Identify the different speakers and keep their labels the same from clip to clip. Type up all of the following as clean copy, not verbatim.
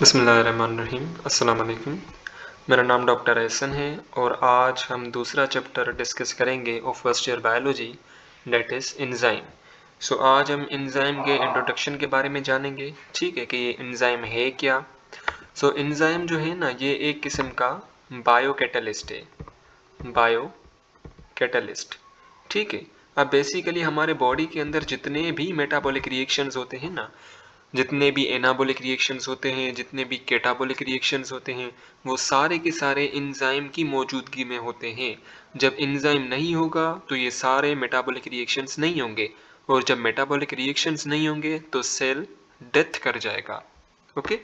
Speaker 1: बिस्मिल्लाहिर्रहमानिर्रहीम। अस्सलाम वालेकुम। मेरा नाम डॉक्टर एहसन है और आज हम दूसरा चैप्टर डिस्कस करेंगे of first year biology, that is enzyme. So आज हम एंजाइम के इंट्रोडक्शन के बारे में जानेंगे। ठीक है कि ये एंजाइम है क्या। सो एंजाइम जो है ना, ये एक किस्म का बायो कैटलिस्ट है। बायो कैटलिस्ट, ठीक है। अब बेसिकली हमारे बॉडी के अंदर जितने भी मेटाबॉलिक रिएक्शंस होते हैं ना, जितने भी एनाबॉलिक रिएक्शंस होते हैं, जितने भी कैटाबॉलिक रिएक्शंस होते हैं, वो सारे के सारे एंजाइम की मौजूदगी में होते हैं। जब एंजाइम नहीं होगा तो ये सारे मेटाबॉलिक रिएक्शंस नहीं होंगे, और जब मेटाबॉलिक रिएक्शंस नहीं होंगे तो सेल डेथ कर जाएगा। Okay,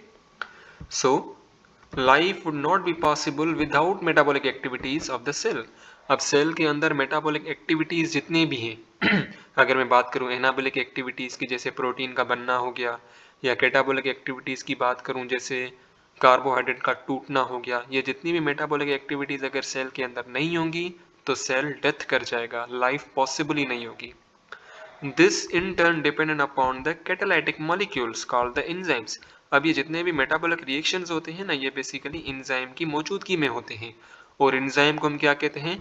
Speaker 1: so life would not be possible without metabolic activities of the cell. अब सेल के अंदर मेटाबॉलिक एक्टिविटीज जितने भी हैं अगर मैं बात करूं एनाबॉलिक एक्टिविटीज की, जैसे प्रोटीन का बनना हो गया, या कैटाबॉलिक एक्टिविटीज की बात करूं जैसे कार्बोहाइड्रेट का टूटना हो गया, ये जितनी भी मेटाबॉलिक एक्टिविटीज अगर सेल के अंदर नहीं होंगी तो सेल डेथ कर जाएगा, लाइफ पॉसिबल ही नहीं होगी। This in turn dependent upon the catalytic molecules called the enzymes। अब ये जितने भी मेटाबॉलिक रिएक्शंस होते हैं ना, ये बेसिकली एंजाइम की मौजूदगी में होते हैं। और एंजाइम को हम क्या कहते हैं?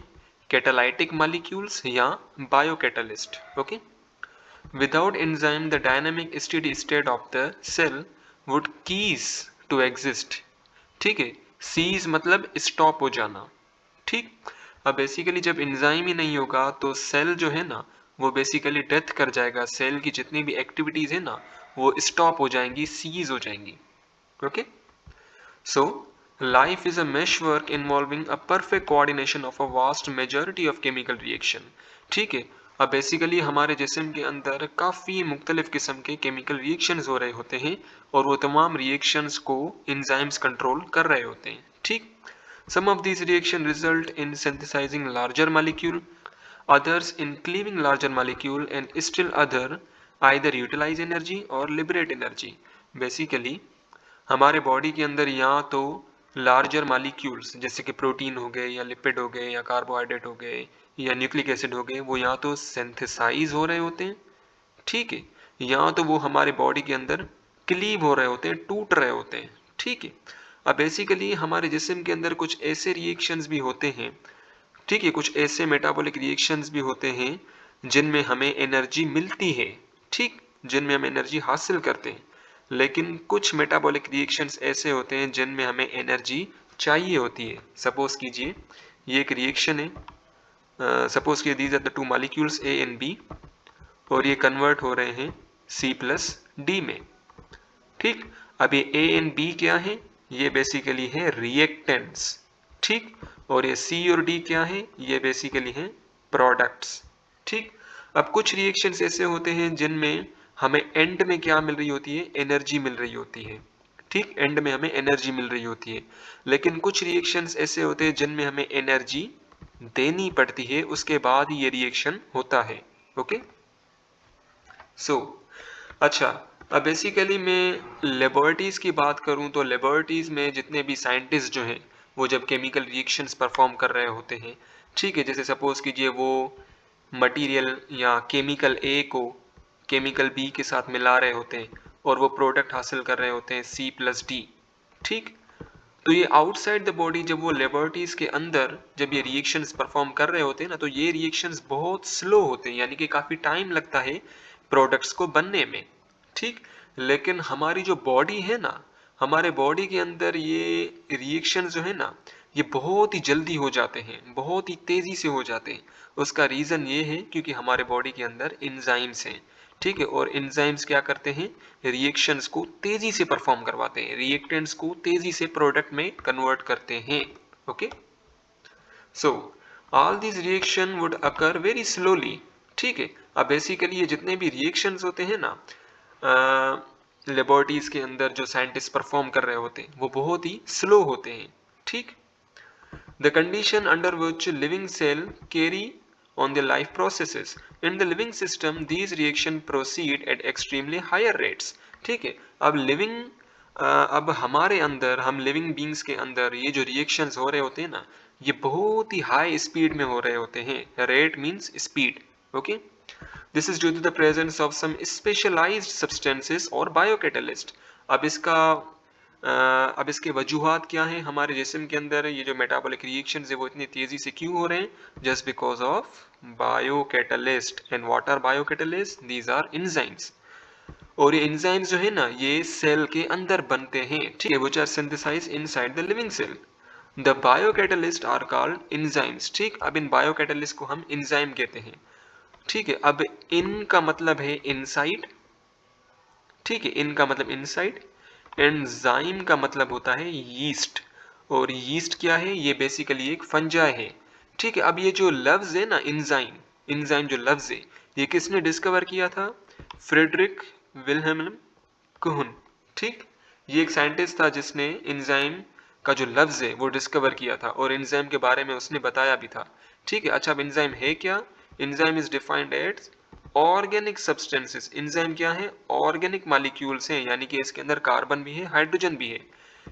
Speaker 1: कैटालाइटिक मॉलिक्यूल्स या biocatalyst. Okay, without enzyme the dynamic steady state of the cell would cease to exist. ठीक है, सीज मतलब स्टॉप हो जाना। ठीक, अब बेसिकली जब एंजाइम ही नहीं होगा तो सेल जो है ना, वो बेसिकली डेथ कर जाएगा। सेल की जितनी भी एक्टिविटीज है ना, वो स्टॉप हो जाएंगी, सीज हो जाएंगी। Okay, so life is a mesh work involving a perfect coordination of a vast majority of chemical reaction. ठीक है, अब बेसिकली हमारे जिस्म के अंदर काफ़ी मुख्तलिफ किस्म के केमिकल रिएक्शंस हो रहे होते हैं, और वो तमाम रिएक्शंस को एंजाइम्स कंट्रोल कर रहे होते हैं। ठीक, some of these reactions result in synthesizing larger molecule, others in cleaving larger molecule, and still other either utilize energy or liberate energy। Basically हमारे बॉडी के अंदर या तो लार्जर मालिक्यूल्स जैसे कि प्रोटीन हो गए, या लिपिड हो गए, या कार्बोहाइड्रेट हो गए, या न्यूक्लिक एसिड हो गए, वो या तो सिंथेसाइज हो रहे होते हैं, ठीक है, या तो वो हमारे बॉडी के अंदर क्लीव हो रहे होते हैं, टूट रहे होते हैं। ठीक है, अब बेसिकली हमारे जिस्म के अंदर कुछ ऐसे रिएक्शंस भी होते हैं, ठीक है, कुछ ऐसे मेटाबॉलिक रिएक्शंस भी होते हैं जिनमें हमें एनर्जी मिलती है। ठीक, जिनमें हम एनर्जी हासिल करते हैं। लेकिन कुछ मेटाबॉलिक रिएक्शंस ऐसे होते हैं जिनमें हमें एनर्जी चाहिए होती है। सपोज कीजिए ये एक रिएक्शन है, सपोज कीजिए these are the two molecules A and B, और ये कन्वर्ट हो रहे हैं सी प्लस डी में। ठीक, अब ये ए एंड बी क्या है? ये बेसिकली है रिएक्टेंट्स। ठीक, और ये सी और डी क्या है? ये बेसिकली है प्रोडक्ट्स। ठीक, अब कुछ रिएक्शंस ऐसे होते हैं जिनमें हमें एंड में क्या मिल रही होती है? एनर्जी मिल रही होती है। ठीक, एंड में हमें एनर्जी मिल रही होती है। लेकिन कुछ रिएक्शंस ऐसे होते हैं जिनमें हमें एनर्जी देनी पड़ती है, उसके बाद ही ये रिएक्शन होता है। ओके, सो अच्छा, अब बेसिकली मैं लेबोरेटरीज़ की बात करूं तो लेबोरेटरीज़ में जितने भी साइंटिस्ट जो हैं, वो जब केमिकल रिएक्शंस परफॉर्म कर रहे होते हैं, ठीक है, जैसे सपोज कीजिए वो मटेरियल या केमिकल ए को केमिकल बी के साथ मिला रहे होते हैं, और वो प्रोडक्ट हासिल कर रहे होते हैं सी प्लस डी। ठीक, तो ये आउटसाइड द बॉडी जब वो लेबोरेटरीज के अंदर जब ये रिएक्शंस परफॉर्म कर रहे होते हैं ना, तो ये रिएक्शंस बहुत स्लो होते हैं, यानी कि काफ़ी टाइम लगता है प्रोडक्ट्स को बनने में। ठीक, लेकिन हमारी जो बॉडी है ना, हमारे बॉडी के अंदर ये रिएक्शन जो है ना, ये बहुत ही जल्दी हो जाते हैं, बहुत ही तेज़ी से हो जाते हैं। उसका रीज़न ये है क्योंकि हमारे बॉडी के अंदर एंजाइम्स हैं। ठीक है, और एंजाइम्स क्या करते हैं? रिएक्शंस को तेजी से परफॉर्म करवाते हैं, रिएक्टेंट्स को तेजी से प्रोडक्ट में कन्वर्ट करते हैं। Okay, so all this reaction would occur very slowly. ठीक है, अब बेसिकली ये जितने भी रिएक्शंस होते हैं ना लेबोरेटरीज के अंदर जो साइंटिस्ट परफॉर्म कर रहे होते हैं, वो बहुत ही स्लो होते हैं। ठीक, the condition under which living cell carry on their life processes in the living system, these reaction proceed at extremely higher rates। ठीक है, अब अब हमारे अंदर, हम लिविंग बींग्स के अंदर ये जो रिएक्शंस हो रहे होते हैं ना, ये बहुत ही हाई स्पीड में हो रहे होते हैं। Rate means speed. Okay, this is due to the presence of some specialised substances or biocatalyst. अब इसका अब इसके वजूहात क्या हैं? हमारे जिस्म के अंदर ये जो मेटाबॉलिक रिएक्शंस है वो इतनी तेजी से क्यों हो रहे हैं? Just because of biocatalyst. And what are biocatalyst? These are enzymes. और ये एंजाइम्स जो है ना, ये सेल के अंदर बनते हैं, ठीक है, which are synthesised inside the living cell. The biocatalyst are called enzymes. ठीक, अब इन बायोकैटालिस्ट को हम एंजाइम कहते हैं। ठीक है, अब इन का मतलब है इनसाइड। ठीक है, इन का मतलब इनसाइड। एंजाइम का मतलब होता है यीस्ट। और यीस्ट क्या है? ये बेसिकली एक फंजाई है। ठीक है, अब ये जो लफ्ज है ना एंजाइम, एंजाइम जो लफ्ज है, ये किसने डिस्कवर किया था? Frederick Wilhelm कुहन। ठीक, ये एक साइंटिस्ट था जिसने एंजाइम का जो लफ्ज है वो डिस्कवर किया था और एंजाइम के बारे में उसने बताया भी था। ठीक है, अच्छा अब एंजाइम है क्या? Enzyme is defined as organic substances. Enzyme क्या है? ऑर्गेनिक मॉलिक्यूल्स हैं, यानी कि इसके अंदर कार्बन भी है, हाइड्रोजन भी है,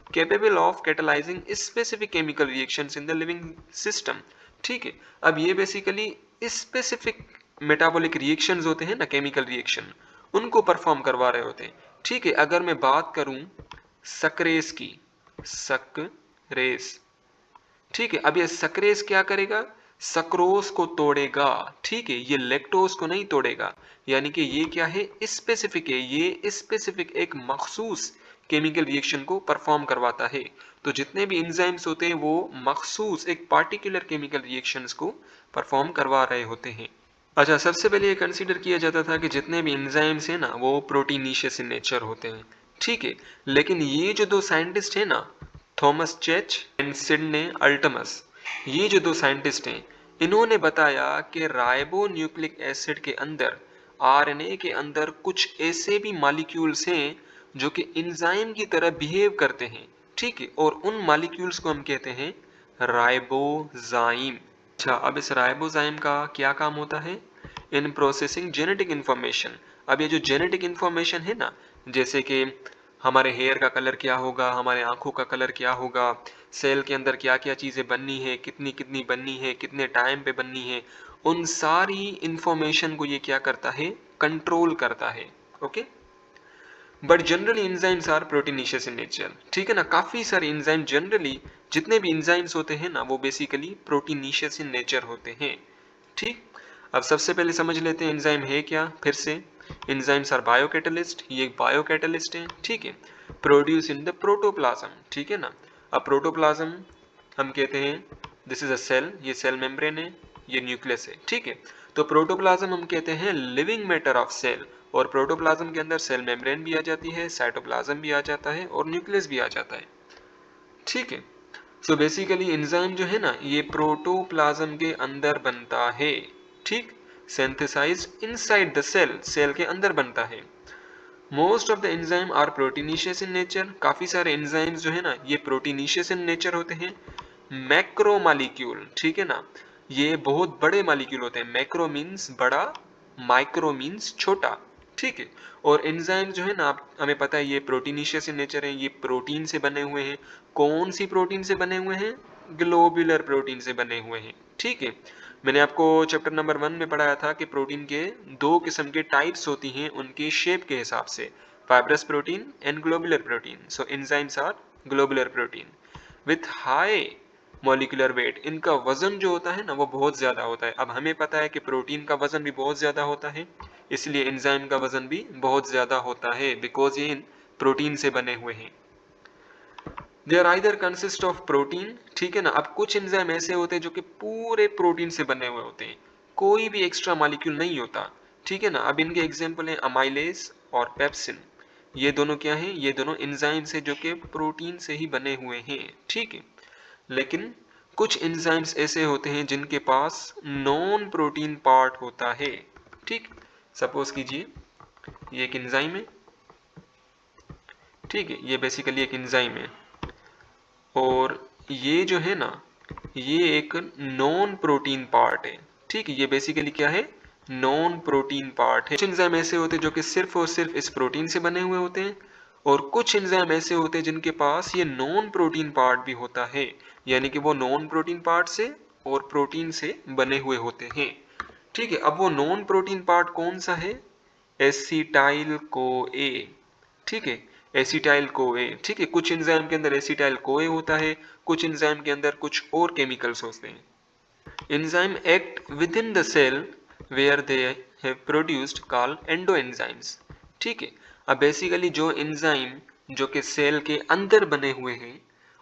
Speaker 1: capable of catalyzing specific chemical reactions in the living system। ठीक है, अब ये बेसिकली स्पेसिफिक मेटाबॉलिक रिएक्शंस होते हैं ना, केमिकल रिएक्शन, उनको परफॉर्म करवा रहे होते हैं। ठीक है, अगर मैं बात करूं सक्रेस की, सक्रेस, ठीक है, अब ये सक्रेस क्या करेगा? सक्रोस को तोड़ेगा। ठीक है, ये लैक्टोज को नहीं तोड़ेगा, यानी कि ये क्या है? स्पेसिफिक है, ये स्पेसिफिक एक मखसूस केमिकल रिएक्शन को परफॉर्म करवाता है। तो जितने भी एंजाइम्स होते हैं वो मखसूस एक पार्टिकुलर केमिकल रिएक्शंस को परफॉर्म करवा रहे होते हैं। अच्छा, सबसे पहले ये कंसीडर किया जाता था कि जितने भी एंजाइम्स हैं ना वो प्रोटीनिशियस इन नेचर होते हैं। ठीक है, लेकिन ये जो दो साइंटिस्ट हैं ना, थॉमस चेच एंड सिडने अल्टमस, ये जो दो साइंटिस्ट हैं, इन्होंने बताया कि राइबो न्यूक्लिक एसिड के अंदर, आरएनए के अंदर कुछ ऐसे भी मॉलिक्यूल्स हैं जो कि एंजाइम की तरह बिहेव करते हैं। ठीक है, और उन मॉलिक्यूल्स को हम कहते हैं राइबोजाइम। अच्छा, अब इस राइबोजाइम का क्या काम होता है? In processing genetic information. अब ये जो जेनेटिक इंफॉर्मेशन है ना, जैसे कि हमारे हेयर का कलर क्या होगा, हमारे आंखों का कलर क्या होगा, सेल के अंदर क्या क्या चीजें बननी है, कितनी कितनी बननी है, कितने टाइम पे बननी है, उन सारी इंफॉर्मेशन को ये क्या करता है? कंट्रोल करता है। Okay, but generally enzymes are proteinaceous in nature. ठीक है ना, काफी सारे एंजाइम, जनरली जितने भी एंजाइम्स होते हैं ना वो बेसिकली प्रोटीनिशियस इन नेचर होते हैं। ठीक, अब सबसे पहले समझ लेते हैं एंजाइम है क्या। फिर से, एंजाइम्स आर बायोकैटालिस्ट, ये एक बायोकैटालिस्ट है। ठीक है, प्रोड्यूस इन द प्रोटोप्लाज्म। ठीक है ना, अब प्रोटोप्लाज्म हम कहते हैं दिस इज अ सेल, ये सेल मेम्ब्रेन है, ये न्यूक्लियस है। ठीक है, तो प्रोटोप्लाज्म हम कहते हैं लिविंग मैटर ऑफ सेल, और प्रोटोप्लाज्म के अंदर सेल मेम्ब्रेन भी आ जाती है, साइटोप्लाज्म भी आ जाता है और न्यूक्लियस भी आ जाता है। ठीक है, सो बेसिकली एंजाइम जो है ना ये प्रोटोप्लाज्म के अंदर बनता है। ठीक, synthesised inside the cell, cell के अंदर बनता है। Most of the enzyme are proteinaceous in nature, काफी सारे एंजाइम्स जो है ना ये प्रोटीनिशियस इन नेचर होते हैं। मैक्रो मॉलिक्यूल, ठीक है ना, ये बहुत बड़े मॉलिक्यूल होते हैं। मैक्रो मीन्स बड़ा, माइक्रो मीन्स छोटा। ठीक है, और एंजाइम जो है ना हमें पता है ये प्रोटीनिशियस इन नेचर है, ये प्रोटीन से बने हुए हैं। कौन सी प्रोटीन से बने हुए हैं? ग्लोबुलर प्रोटीन से बने हुए हैं। ठीक है, मैंने आपको चैप्टर नंबर 1 में पढ़ाया था कि प्रोटीन के दो किस्म के टाइप्स होती हैं उनके शेप के हिसाब से, fibrous protein and globular protein. So enzymes are globular protein with high molecular weight. इनका वजन जो होता है ना वो बहुत ज्यादा होता है। अब हमें पता है कि प्रोटीन का वजन भी बहुत ज्यादा होता है, इसलिए एंजाइम का वजन भी बहुत ज्यादा होता है, बिकॉज ये प्रोटीन से बने हुए हैं। They are either consist of protein, ठीक है ना। अब कुछ एंजाइम ऐसे होते हैं जो कि पूरे प्रोटीन से बने हुए होते हैं, कोई भी एक्स्ट्रा मॉलिक्यूल नहीं होता। ठीक है ना, अब इनके एग्जांपल हैं अमाइलेज और पेप्सिन। ये दोनों क्या हैं? ये दोनों एंजाइम्स हैं जो कि प्रोटीन से ही बने हुए हैं। ठीक है, लेकिन कुछ एंजाइम्स ऐसे होते हैं जिनके पास नॉन प्रोटीन पार्ट होता है। ठीक, सपोज कीजिए ये एक एंजाइम है। ठीक है, ये बेसिकली एक एंजाइम है और ये जो है ना ये एक नॉन प्रोटीन पार्ट है। ठीक है, ये बेसिकली क्या है? नॉन प्रोटीन पार्ट है। कुछ एंजाइम ऐसे होते हैं जो कि सिर्फ और सिर्फ इस प्रोटीन से बने हुए होते हैं, और कुछ एंजाइम ऐसे होते हैं जिनके पास ये नॉन प्रोटीन पार्ट भी होता है, यानी कि वो नॉन प्रोटीन पार्ट से और प्रोटीन से बने हुए होते हैं। ठीक है, अब वो नॉन प्रोटीन पार्ट कौन सा है? एसिटाइल को ए। ठीक है, एसिटाइल कोए, ठीक है। कुछ एंजाइम के अंदर एसिटाइल कोए होता है, कुछ एंजाइम के अंदर कुछ और केमिकल्स होते हैं। Enzyme act with in the cell where they have produced called endoenzymes, ठीक है। अब बेसिकली जो एंजाइम जो कि सेल के अंदर बने हुए हैं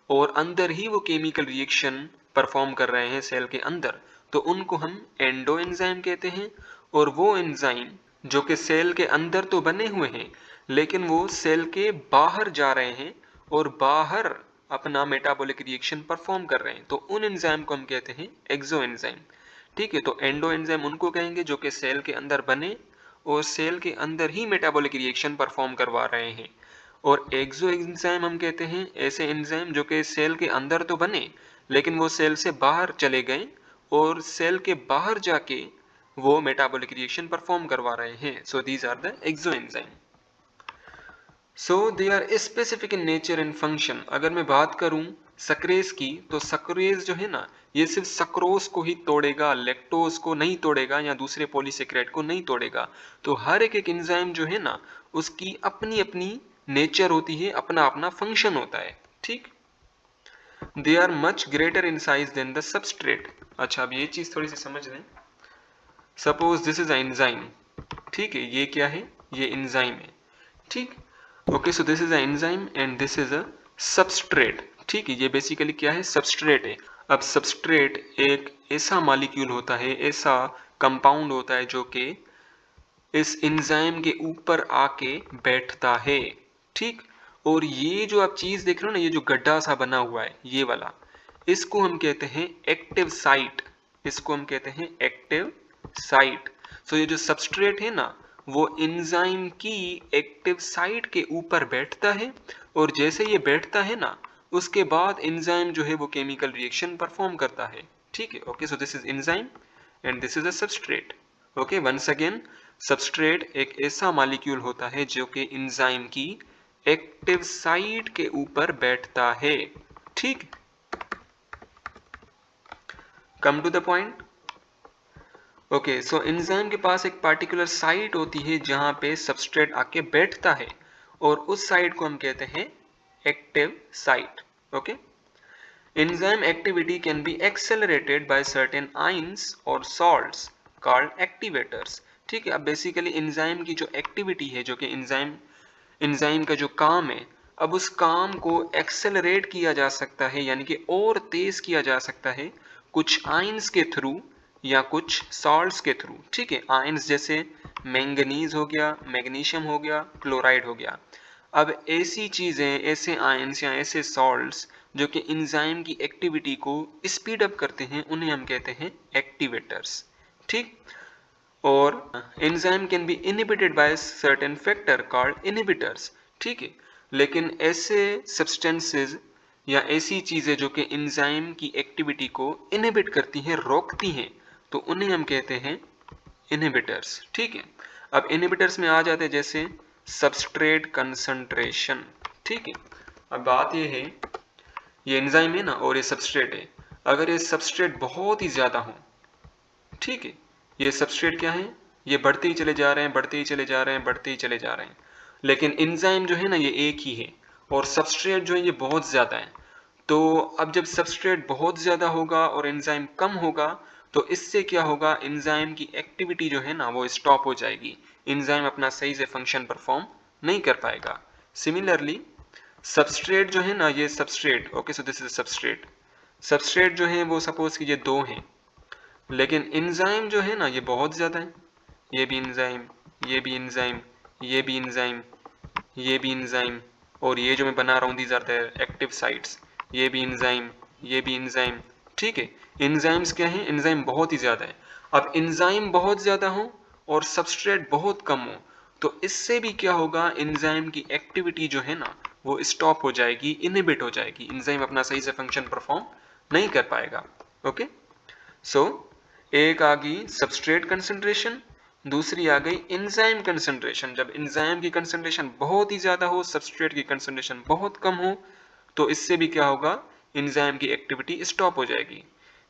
Speaker 1: और अंदर ही वो केमिकल रिएक्शन परफॉर्म कर रहे हैं सेल के अंदर, तो उनको हम एंडो एंजाइम कहते हैं। और वो एंजाइम जो कि सेल के अंदर तो बने हुए हैं लेकिन वो सेल के बाहर जा रहे हैं और बाहर अपना मेटाबॉलिक रिएक्शन परफॉर्म कर रहे हैं, तो उन एंजाइम को हम कहते हैं एक्सो एंजाइम, ठीक है। तो एंडो एंजाइम उनको कहेंगे जो कि सेल के अंदर बने और सेल के अंदर ही मेटाबॉलिक रिएक्शन परफॉर्म करवा रहे हैं। और एक्सो एंजाइम हम कहते हैं ऐसे एंजाइम जो कि सेल के अंदर तो बने लेकिन वो सेल से बाहर चले गए और सेल के बाहर जाके वो मेटाबॉलिक रिएक्शन परफॉर्म करवा रहे हैं। So these are the exo enzyme. So they are specific in nature and function. अगर मैं बात करूं सक्रेज की, तो सक्रेज जो है ना, ये सिर्फ सक्रोज को ही तोड़ेगा, लैक्टोज को नहीं तोड़ेगा या दूसरे पॉलीसेकेराइड को नहीं तोड़ेगा। तो हर एक एंजाइम जो है ना, उसकी अपनी अपनी नेचर होती है, अपना अपना फंक्शन होता है, ठीक। They are much greater in size than the substrate. अच्छा, अब ये चीज थोड़ी सी समझ लें। सपोज दिस इज एंजाइम, ठीक है, ये क्या है, ये एंजाइम है, ठीक। Okay, so this is a enzyme and this is a substrate, ठीक है। ये बेसिकली क्या है, सबस्ट्रेट है। अब सबस्ट्रेट एक ऐसा मॉलिक्यूल होता है, ऐसा कंपाउंड होता है जो कि इस एंजाइम के ऊपर आके बैठता है, ठीक। और ये जो आप चीज देख रहे हो ना, ये जो गड्ढा सा बना हुआ है ये वाला, इसको हम कहते हैं एक्टिव साइट, इसको हम कहते हैं एक्टिव साइट। सो ये जो सबस्ट्रेट है ना, वो एंजाइम की एक्टिव साइट के ऊपर बैठता है और जैसे ये बैठता है ना, उसके बाद एंजाइम जो है वो केमिकल रिएक्शन परफॉर्म करता है, ठीक है। Okay, so this is enzyme and this is a substrate. Okay, once again, substrate एक ऐसा मॉलिक्यूल होता है जो कि एंजाइम की एक्टिव साइट के ऊपर बैठता है, ठीक। Come to the point. Okay, so enzyme के पास एक पार्टिकुलर साइट होती है जहां पे सबस्ट्रेट आके बैठता है और उस साइट को हम कहते हैं active site. Okay, enzyme activity can be accelerated by certain ions or salts called activators, ठीक है। अब बेसिकली एंजाइम की जो एक्टिविटी है, जो कि एंजाइम का जो काम है, अब उस काम को एक्सेलरेट किया जा सकता है, यानी कि और तेज किया जा सकता है कुछ आयंस के थ्रू या कुछ सॉल्ट्स के थ्रू, ठीक है। आयंस जैसे मैंगनीज हो गया, मैग्नीशियम हो गया, क्लोराइड हो गया। अब ऐसी चीजें, ऐसे आयंस या ऐसे सॉल्ट्स जो कि एंजाइम की एक्टिविटी को स्पीड अप करते हैं, उन्हें हम कहते हैं एक्टिवेटर्स, ठीक। और enzyme can be inhibited by certain factor called inhibitors, ठीक है। लेकिन ऐसे सब्सटेंसेस या ऐसी चीजें जो कि एंजाइम की एक्टिविटी को इनहिबिट करती हैं, रोकती हैं, तो उन्हें हम कहते हैं इनहिबिटर्स, ठीक है। अब इनहिबिटर्स में आ जाते हैं जैसे सबस्ट्रेट कंसंट्रेशन, ठीक है। अब बात ये है, ये एंजाइम है ना और ये सबस्ट्रेट है, अगर ये सबस्ट्रेट बहुत ही ज्यादा हो, ठीक है, ये सबस्ट्रेट क्या है, ये बढ़ते ही चले जा रहे हैं, बढ़ते ही चले जा रहे हैं, बढ़ते ही चले जा रहे हैं, लेकिन एंजाइम जो है ना ये एक ही है और सबस्ट्रेट जो है ये बहुत ज्यादा है। तो अब जब सबस्ट्रेट बहुत ज्यादा होगा और एंजाइम कम होगा, तो इससे क्या होगा, एंजाइम की एक्टिविटी जो है ना वो स्टॉप हो जाएगी, एंजाइम अपना सही से फंक्शन परफॉर्म नहीं कर पाएगा। सिमिलरली सबस्ट्रेट जो है ना, ये substrate, okay, so this is substrate, substrate जो है वो सपोज कीजिए दो हैं, लेकिन एंजाइम जो है ना ये बहुत ज्यादा है, ये भी एंजाइम, ये भी एंजाइम, ये भी एंजाइम, ये भी एंजाइम, और ये जो मैं बना रहा हूँ these are the active sites, ये भी एंजाइम, ये भी एंजाइम, ठीक है। एंजाइम्स क्या है, एंजाइम बहुत ही ज्यादा है। अब एंजाइम बहुत ज्यादा हो और सबस्ट्रेट बहुत कम हो, तो इससे भी क्या होगा, एंजाइम की एक्टिविटी जो है ना वो स्टॉप हो जाएगी, इनहिबिट हो जाएगी, एंजाइम अपना सही से फंक्शन परफॉर्म नहीं कर पाएगा। ओके, सो एक आ गई सबस्ट्रेट कंसंट्रेशन, दूसरी आ गई एंजाइम कंसंट्रेशन। जब एंजाइम की कंसंट्रेशन बहुत ही ज्यादा हो, सबस्ट्रेट की कंसंट्रेशन बहुत कम हो, तो इससे भी क्या होगा, एंजाइम की एक्टिविटी स्टॉप हो जाएगी।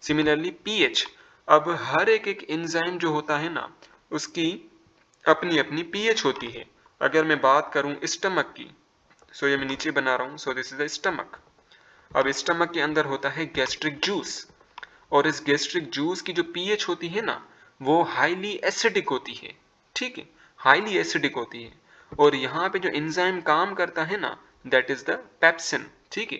Speaker 1: सिमिलरली पीएच, अब हर एक एंजाइम जो होता है ना, उसकी अपनी अपनी पीएच होती है। अगर मैं बात करूं स्टमक की, सो ये मैं नीचे बना रहा हूँ। सो दिस इज द स्टमक। अब स्टमक के अंदर होता है गैस्ट्रिक जूस, और इस गैस्ट्रिक जूस की जो पीएच होती है ना, वो हाईली एसिडिक होती है। ठीक है, हाईली एसिडिक होती है। और यहाँ पे जो एंजाइम काम करता है ना, दैट इज द पेप्सिन। ठीक है,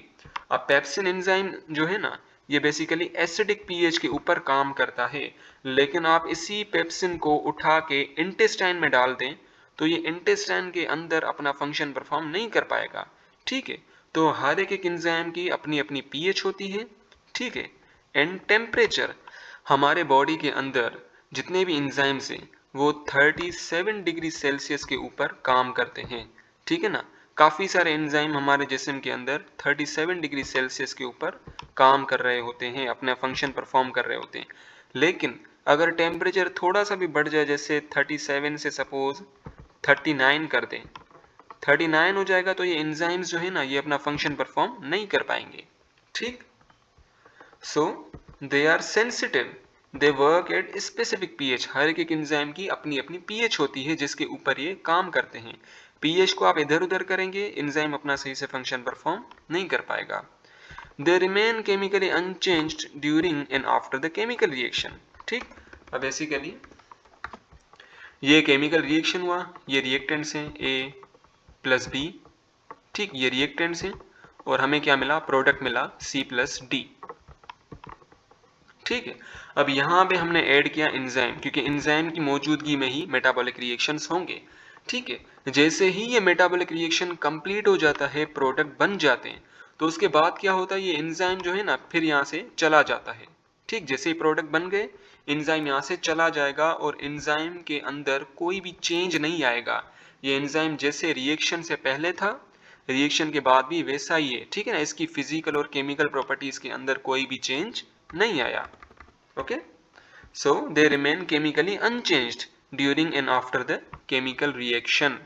Speaker 1: अब पेप्सिन एंजाइम जो है ना, ये बेसिकली एसिडिक पीएच के ऊपर काम करता है। लेकिन आप इसी पेप्सिन को उठा के इंटेस्टाइन में डाल दें तो ये इंटेस्टाइन के अंदर अपना फंक्शन परफॉर्म नहीं कर पाएगा। ठीक है, तो हर एक एंजाइम की अपनी अपनी पीएच होती है। ठीक है, एंड टेम्परेचर, हमारे बॉडी के अंदर जितने भी एंजाइम्स हैं वो 37 डिग्री सेल्सियस के ऊपर काम करते हैं। ठीक है ना, काफ़ी सारे एंजाइम हमारे जिस्म के अंदर 37 डिग्री सेल्सियस के ऊपर काम कर रहे होते हैं, अपना फंक्शन परफॉर्म कर रहे होते हैं। लेकिन अगर टेम्परेचर थोड़ा सा भी बढ़ जाए, जैसे 37 से सपोज 39 कर दें, 39 हो जाएगा, तो ये एंजाइम्स जो है ना, ये अपना फंक्शन परफॉर्म नहीं कर पाएंगे। ठीक, so they are sensitive, they work at specific pH. हर एक एंजाइम की अपनी अपनी पीएच होती है जिसके ऊपर ये काम करते हैं। पीएच को आप इधर उधर करेंगे, एंजाइम अपना सही से फंक्शन परफॉर्म नहीं कर पाएगा। They remain chemically unchanged during and after the chemical reaction. ठीक, अब बेसिकली ये केमिकल रिएक्शन हुआ, ये रिएक्टेंट्स हैं ए प्लस बी। ठीक, ये रिएक्टेंट्स हैं और हमें क्या मिला, प्रोडक्ट मिला सी प्लस डी। ठीक है, अब यहाँ पे हमने ऐड किया एंजाइम, क्योंकि एंजाइम की मौजूदगी में ही मेटाबॉलिक रिएक्शंस होंगे। ठीक है, जैसे ही ये मेटाबॉलिक रिएक्शन कंप्लीट हो जाता है, प्रोडक्ट बन जाते हैं, तो उसके बाद क्या होता है, ये एंजाइम जो है ना फिर यहाँ से चला जाता है। ठीक, जैसे ही प्रोडक्ट बन गए, एंजाइम यहाँ से चला जाएगा और एंजाइम के अंदर कोई भी चेंज नहीं आएगा। ये एंजाइम जैसे रिएक्शन से पहले था, रिएक्शन के बाद भी वैसा ही है। ठीक है ना, इसकी फिजिकल और केमिकल प्रॉपर्टीज के अंदर कोई भी चेंज नहीं आया। Okay, so they remain chemically unchanged during and after the chemical reaction.